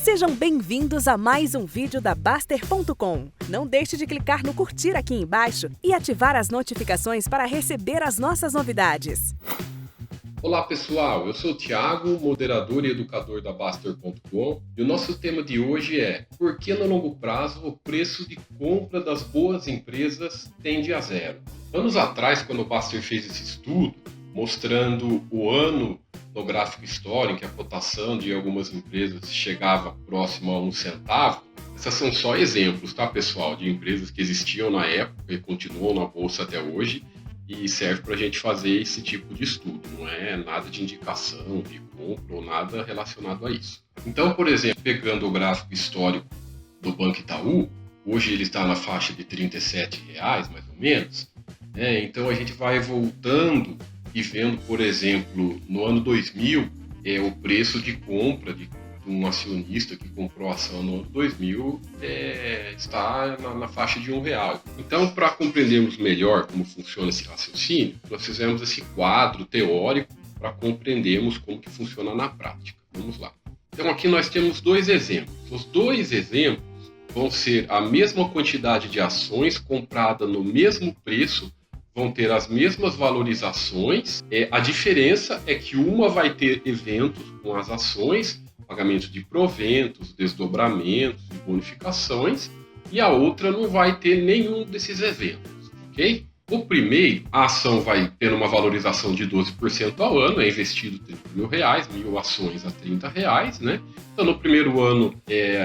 Sejam bem-vindos a mais um vídeo da Baster.com. Não deixe de clicar no curtir aqui embaixo e ativar as notificações para receber as nossas novidades. Olá pessoal, eu sou o Thiago, moderador e educador da Baster.com, e o nosso tema de hoje é: por que no longo prazo o preço de compra das boas empresas tende a zero? Anos atrás, quando o Baster fez esse estudo, mostrando o ano no gráfico histórico que a cotação de algumas empresas chegava próximo a 1 centavo, essas são só exemplos, tá pessoal, de empresas que existiam na época e continuam na bolsa até hoje, e serve para a gente fazer esse tipo de estudo, não é nada de indicação, de compra ou nada relacionado a isso. Então, por exemplo, pegando o gráfico histórico do Banco Itaú, hoje ele está na faixa de R$ 37,00, mais ou menos, né? Então a gente vai voltando e vendo, por exemplo, no ano 2000, o preço de compra de um acionista que comprou a ação no ano 2000 está na faixa de R$1. Então, para compreendermos melhor como funciona esse raciocínio, nós fizemos esse quadro teórico para compreendermos como que funciona na prática. Vamos lá. Então, aqui nós temos dois exemplos. Os dois exemplos vão ser a mesma quantidade de ações comprada no mesmo preço, vão ter as mesmas valorizações. A diferença é que uma vai ter eventos com as ações, pagamento de proventos, desdobramentos e bonificações, e a outra não vai ter nenhum desses eventos, ok? O primeiro, a ação vai ter uma valorização de 12% ao ano, é investido R$30.000, 1.000 ações a R$30, né? Então, no primeiro ano,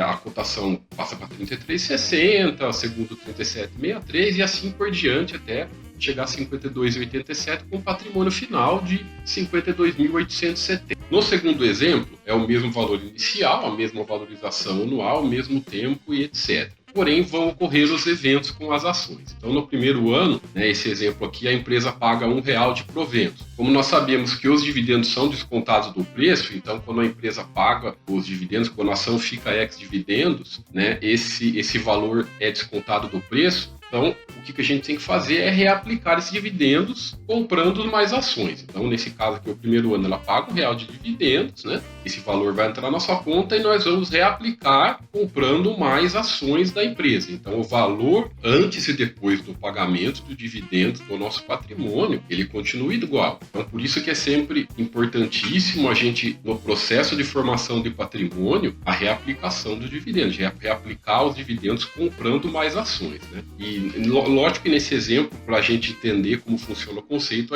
a cotação passa para R$ 33,60, segundo R$ 37,63 e assim por diante até chegar a R$ 52,87 com patrimônio final de R$ 52.870. No segundo exemplo, é o mesmo valor inicial, a mesma valorização anual, o mesmo tempo e etc. Porém, vão ocorrer os eventos com as ações. Então, no primeiro ano, esse exemplo aqui, a empresa paga R$1 de proventos. Como nós sabemos que os dividendos são descontados do preço, então, quando a empresa paga os dividendos, quando a ação fica ex-dividendos, esse valor é descontado do preço. Então, o que a gente tem que fazer é reaplicar esses dividendos comprando mais ações. Então, nesse caso aqui, o primeiro ano ela paga R$1 de dividendos, né? Esse valor vai entrar na sua conta e nós vamos reaplicar comprando mais ações da empresa. Então, o valor antes e depois do pagamento do dividendo do nosso patrimônio, ele continua igual. Então, por isso que é sempre importantíssimo a gente, no processo de formação de patrimônio, a reaplicação dos dividendos, reaplicar os dividendos comprando mais ações, né? E lógico que nesse exemplo, para a gente entender como funciona o conceito,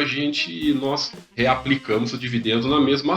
nós reaplicamos o dividendo na mesma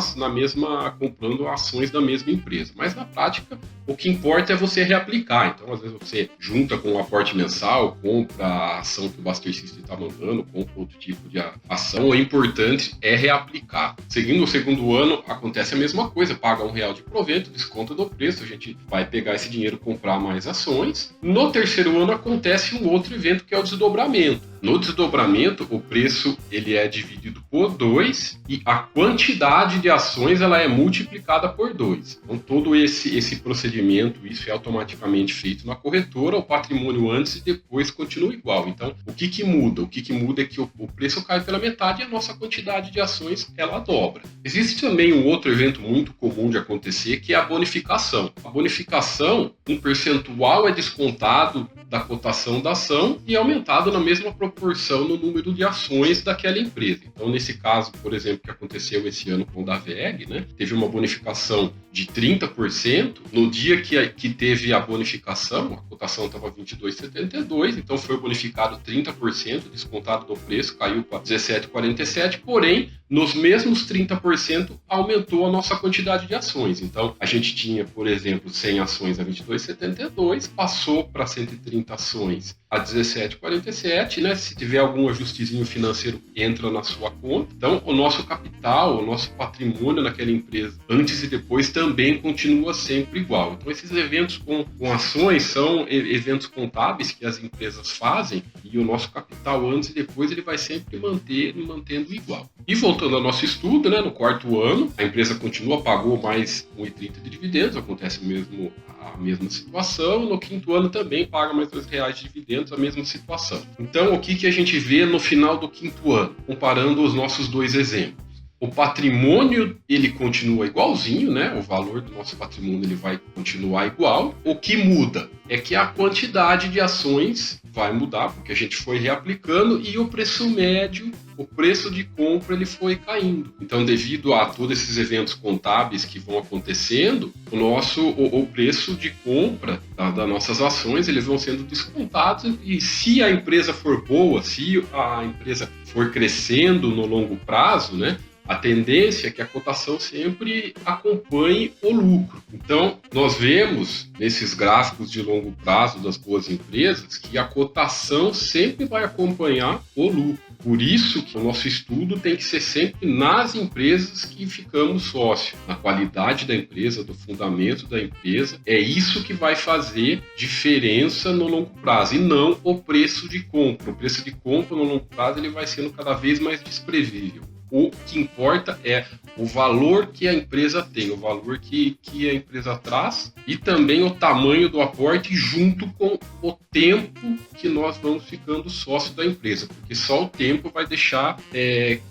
comprando ações da mesma empresa. Mas na prática, o que importa é você reaplicar. Então, às vezes você junta com um aporte mensal, compra a ação que o Baster System está mandando, compra outro tipo de ação. O importante é reaplicar. Seguindo o segundo ano, acontece a mesma coisa. Paga R$1 de provento, desconta do preço, a gente vai pegar esse dinheiro e comprar mais ações. No terceiro ano acontece um outro evento que é o desdobramento. No desdobramento, o preço ele é dividido por 2 e a quantidade de ações ela é multiplicada por 2. Então, todo esse procedimento, isso é automaticamente feito na corretora, o patrimônio antes e depois continua igual. Então, o que muda? O que muda é que o preço cai pela metade e a nossa quantidade de ações ela dobra. Existe também um outro evento muito comum de acontecer, que é a bonificação. A bonificação, um percentual é descontado da cotação da ação e aumentado na mesma proporção no número de ações daquela empresa. Então, nesse caso, por exemplo, que aconteceu esse ano com o da WEG, teve uma bonificação de 30%. No dia que teve a bonificação, a cotação estava 22,72, então foi bonificado 30%, descontado do preço, caiu para 17,47, porém, nos mesmos 30% aumentou a nossa quantidade de ações. Então, a gente tinha, por exemplo, 100 ações a 22,72, passou para 130 ações a 17,47, né? Se tiver algum ajustezinho financeiro, entra na sua conta. Então, o nosso capital, o nosso patrimônio naquela empresa, antes e depois, também continua sempre igual. Então, esses eventos com ações são eventos contábeis que as empresas fazem e o nosso capital antes e depois ele vai sempre mantendo igual. E voltando ao nosso estudo, no quarto ano, a empresa continua, pagou mais 1,30 de dividendos, acontece a mesma situação. No quinto ano também paga mais R$2 de dividendos, a mesma situação. Então, o que a gente vê no final do quinto ano, comparando os nossos dois exemplos? O patrimônio, ele continua igualzinho, né? O valor do nosso patrimônio, ele vai continuar igual. O que muda é que a quantidade de ações vai mudar, porque a gente foi reaplicando, e o preço médio, o preço de compra, ele foi caindo. Então, devido a todos esses eventos contábeis que vão acontecendo, o preço de compra das nossas ações, eles vão sendo descontados, e se a empresa for boa, se a empresa for crescendo no longo prazo, né? A tendência é que a cotação sempre acompanhe o lucro. Então, nós vemos nesses gráficos de longo prazo das boas empresas que a cotação sempre vai acompanhar o lucro. Por isso que o nosso estudo tem que ser sempre nas empresas que ficamos sócios, na qualidade da empresa, do fundamento da empresa. É isso que vai fazer diferença no longo prazo e não o preço de compra. O preço de compra no longo prazo ele vai sendo cada vez mais desprevível. O que importa é o valor que a empresa tem, o valor que a empresa traz e também o tamanho do aporte junto com o tempo que nós vamos ficando sócio da empresa, porque só o tempo vai deixar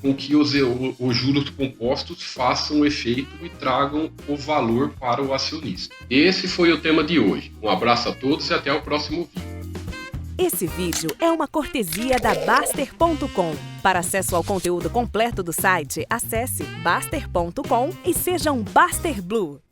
com que os juros compostos façam efeito e tragam o valor para o acionista. Esse foi o tema de hoje. Um abraço a todos e até o próximo vídeo. Esse vídeo é uma cortesia da Baster.com. Para acesso ao conteúdo completo do site, acesse baster.com e seja um Baster Blue.